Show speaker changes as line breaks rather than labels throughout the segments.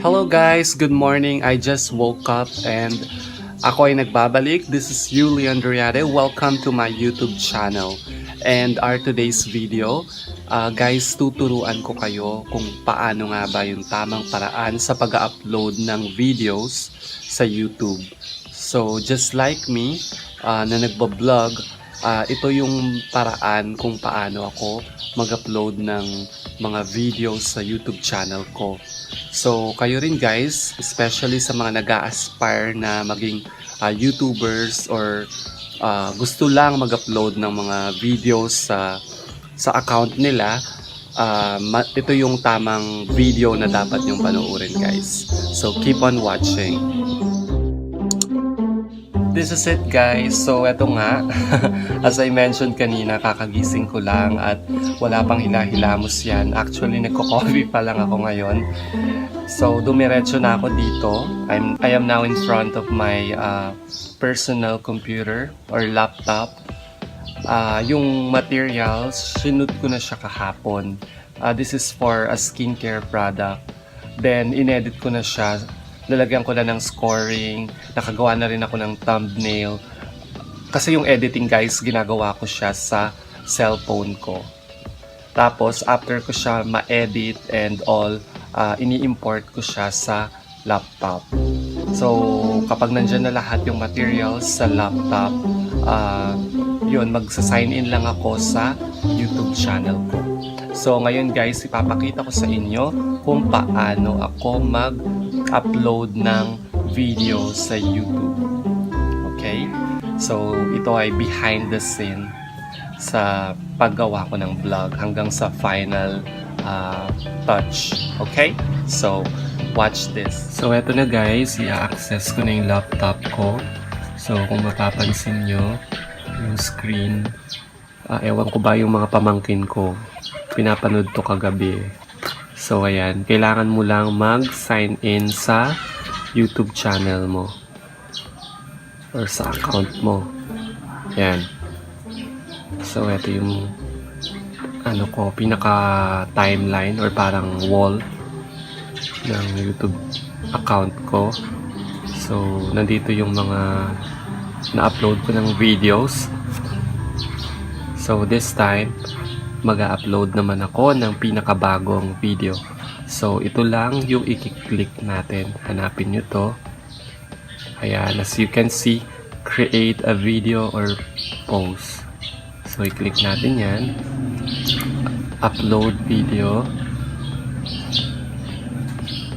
Hello guys, good morning. I just woke up and ako ay nagbabalik. This is Yuli Andriade. Welcome to my YouTube channel. And our today's video, guys, tuturuan ko kayo kung paano nga ba yung tamang paraan sa pag-upload ng videos sa YouTube. So just like me na nagbablog, ito yung paraan kung paano ako mag-upload ng mga videos sa YouTube channel ko. So kayo rin guys, especially sa mga nag-a-aspire na maging YouTubers or gusto lang mag-upload ng mga videos sa account nila, ito yung tamang video na dapat nyong panoorin guys. So keep on watching. This is it guys. So eto nga, as I mentioned kanina, kakagising ko lang at wala pang hilahilamos yan. Actually nagko-coffee pa lang ako ngayon. So dumiretso na ako dito. I am now in front of my personal computer or laptop. Yung materials, sinut ko na siya kahapon. This is for a skincare product. Then inedit ko na siya. Lalagyan ko na ng scoring, nakagawa na rin ako ng thumbnail. Kasi yung editing guys, ginagawa ko siya sa cellphone ko. Tapos after ko siya ma-edit and all, ini-import ko siya sa laptop. So kapag nandyan na lahat yung materials sa laptop, yun, magsa-sign in lang ako sa YouTube channel ko. So ngayon guys, ipapakita ko sa inyo kung paano ako mag-upload ng video sa YouTube. Okay? So ito ay behind the scene sa paggawa ko ng vlog hanggang sa final touch. Okay? So watch this. So eto na guys, i-access ko na yung laptop ko. So kung mapapansin nyo, yung screen, ewan ko ba yung mga pamangkin ko, pinapanood to kagabi. So ayan, kailangan mo lang mag-sign in sa YouTube channel mo or sa account mo. Ayan. So ito yung ano ko, pinaka timeline or parang wall ng YouTube account ko. So nandito yung mga na-upload ko ng videos. So this time mag-upload naman ako ng pinakabagong video. So ito lang yung i-click natin. Hanapin nyo to. Ayan, as you can see, create a video or post. So i-click natin yan. Upload video.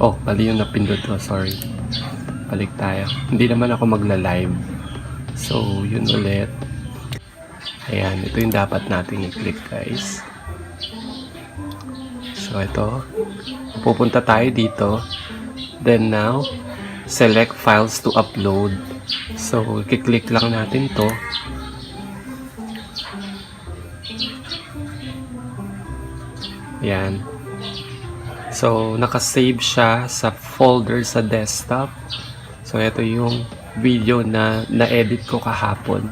Oh, mali yung napindot ko. Sorry. Balik tayo. Hindi naman ako magla-live. So yun ulit. Ayan, ito yung dapat nating i-click guys. So ito, pupunta tayo dito. Then now, select files to upload. So, i-click lang natin to. Ayan. So, nakasave siya sa folder sa desktop. So, ito yung video na na-edit ko kahapon.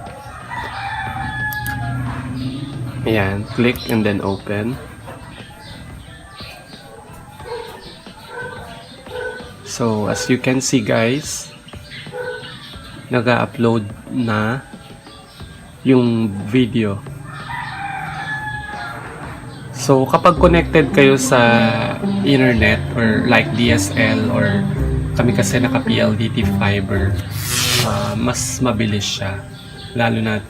Ayan, click and then open. So, as you can see guys, nag-upload na yung video. So, kapag connected kayo sa internet or like DSL or kami kasi naka PLDT fiber, mas mabilis siya. Lalo na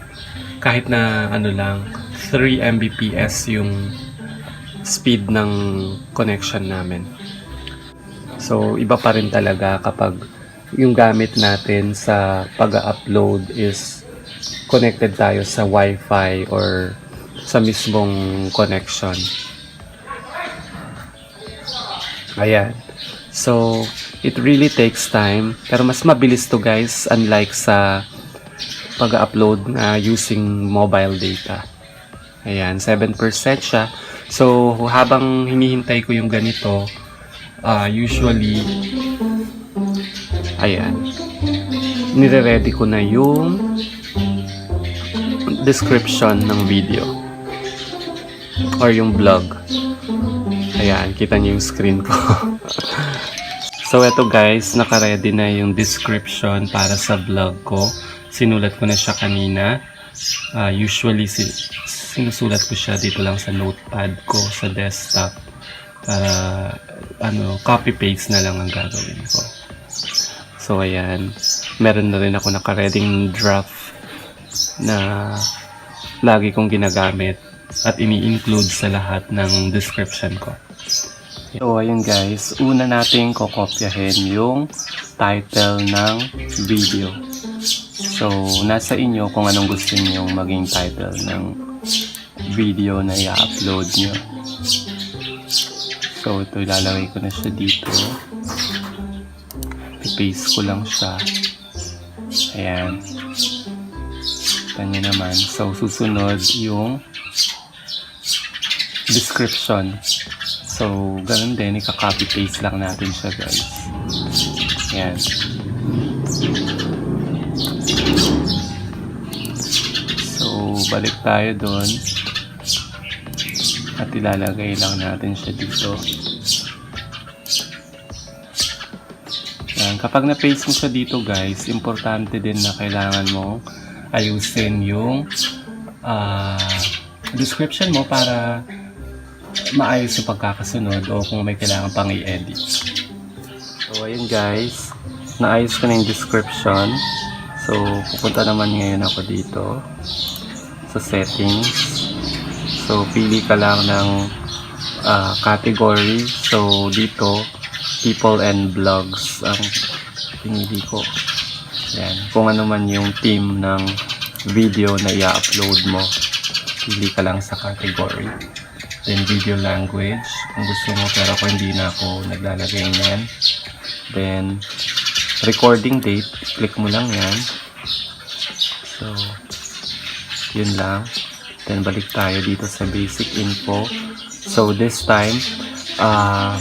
kahit na ano lang, 3 Mbps yung speed ng connection namin. So, iba pa rin talaga kapag yung gamit natin sa pag-upload is connected tayo sa Wi-Fi or sa mismong connection. Ayan. So, it really takes time. Pero mas mabilis to guys, unlike sa pag-upload using mobile data. Ayan, 7% siya. So, habang hinihintay ko yung ganito, usually, ayan, nire-ready ko na yung description ng video. or yung vlog. Ayan, kita niyo yung screen ko. So eto guys, naka-ready na yung description para sa vlog ko. Sinulat ko na siya kanina. Usually sinusulat ko siya dito lang sa notepad ko sa desktop para copy paste na lang ang gagawin ko. So ayan, meron na rin ako naka-ready draft na lagi kong ginagamit at ini-include sa lahat ng description ko. So ayun guys, una natin kokopyahin yung title ng video. So nasa inyo kung anong gusto niyo maging title ng video na i-upload nyo. So ito, ilalagay ko na siya dito. I-paste ko lang siya. Ayan. Kanya naman. So susunod yung description. So ganun din, ika-copy paste lang natin siya guys. Ayan. So balik tayo doon. At ilalagay lang natin siya dito. Yan. Kapag na-paste mo siya dito guys, importante din na kailangan mo ayusin yung description mo para maayos yung pagkakasunod o kung may kailangan pang i-edit. So ayun guys, naayos ko na yung description. So pupunta naman ngayon ako dito sa settings. So, pili ka lang ng category. So, dito, people and blogs ang pinili ko. Yan. Kung ano man yung theme ng video na i-upload mo, pili ka lang sa category. Then, video language. Kung gusto mo, pero ako hindi na ako naglalagay niyan. Then, recording date. Click mo lang yan. So, yun lang. Then balik tayo dito sa basic info. So this time,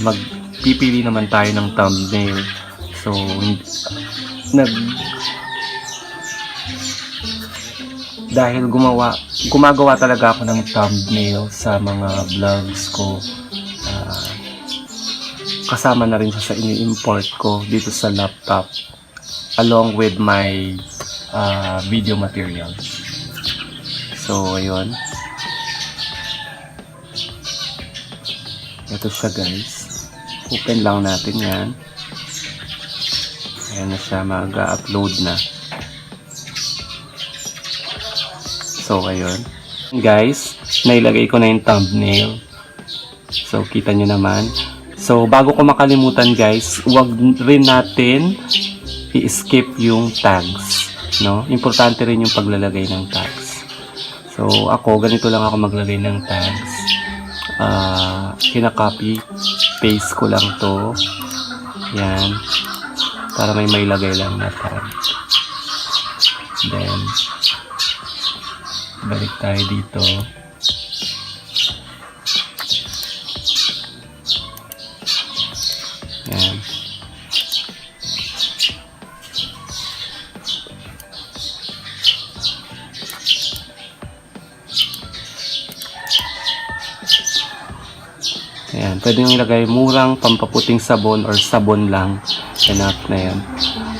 magpipili naman tayo ng thumbnail. So dahil gumagawa talaga ako ng thumbnail sa mga vlogs ko. Kasama na rin siya sa ini-import ko dito sa laptop along with my video materials. So, ayun. Ito siya guys. Open lang natin yan. Ayan na siya. Mag-upload na. So, ayun. Guys, nailagay ko na yung thumbnail. So, kita nyo naman. So, bago ko makalimutan guys, huwag rin natin i-skip yung tags. No? Importante rin yung paglalagay ng tags. So, ako, ganito lang ako maglagay ng tags. Kinaka-copy, paste ko lang to. Yan. Para may mailagay lang na tag. Then, balik tayo dito. Yan. Ayan, pwede nyo ilagay murang pampaputing sabon or sabon lang. Enough na yan.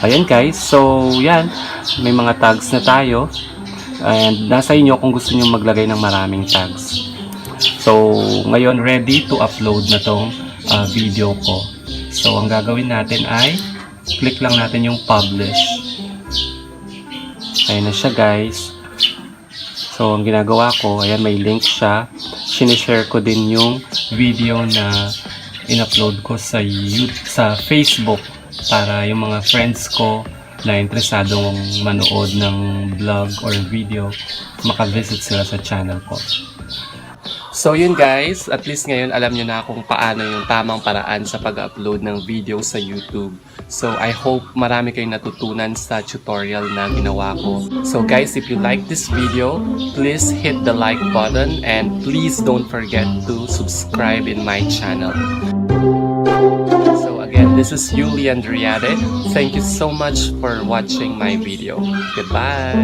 Ayan guys, so yan. May mga tags na tayo. And nasa inyo kung gusto nyo maglagay ng maraming tags. So, ngayon ready to upload na tong video ko. So, ang gagawin natin ay click lang natin yung publish. Ayan na siya guys. So, ang ginagawa ko, ayan may link siya. Sinishare ko din yung video na in-upload ko sa Facebook para yung mga friends ko na interesadong manood ng vlog or video, makavisit sila sa channel ko. So yun guys, at least ngayon alam nyo na kung paano yung tamang paraan sa pag-upload ng video sa YouTube. So I hope marami kayong natutunan sa tutorial na ginawa ko. So guys, if you like this video, please hit the like button and please don't forget to subscribe in my channel. So again, this is Yuli Andriade. Thank you so much for watching my video. Goodbye!